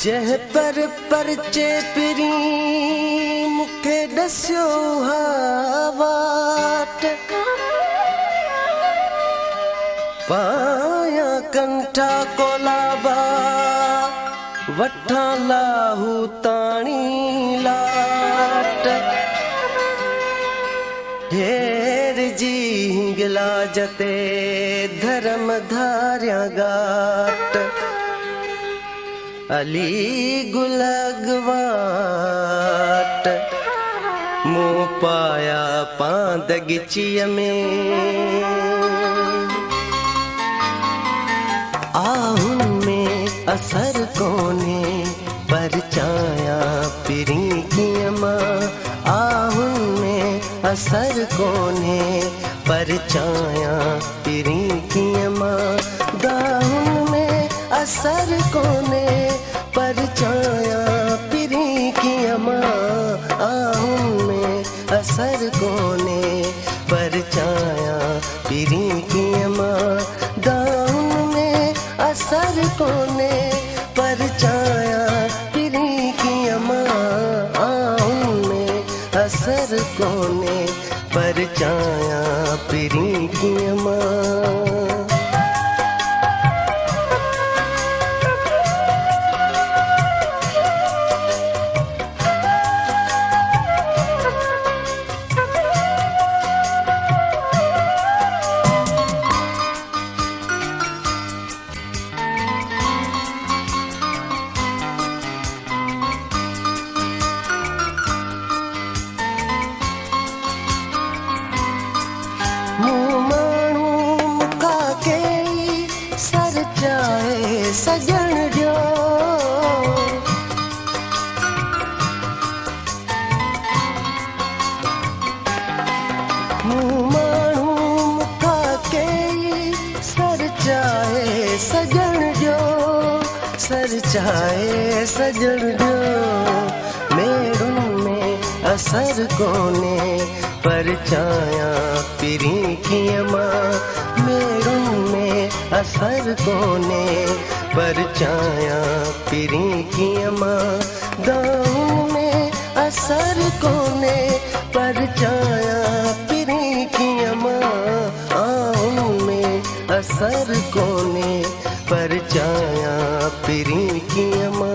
जह पर परचे पिरी मुखे दस्यो हावाट पाया कंठा कोलाबा वठा लाहू ताणी लाट ढेर जी हिंगला जते धर्म धार्या गाट अली गुलगवाट मुँह पाया पांदगिचिय में आहुन में असर कोने परचाया पिरी कियमा आहुन में असर कोने परचाया पिरी कियमा दाहुन में असर कोने परचाया पिरी कियमा आहुन में असर कोने परचाया पिरी कियमा दाहुन में असर कोने परचाया पिरी कियमा आहुन में असर कोने परचाया पिरी कियमा सजन जो माण्हू मुखा के सर चाहे सजन जो सर चाहे सजन जो मेरुन में असर कोने परचाया पिरी कियमा मेरुन में असर कोने परचाया पिरी कियमा दाऊं में असर कोने परचाया पिरी कियमा आऊं में असर कोने परचाया पिरी कियमा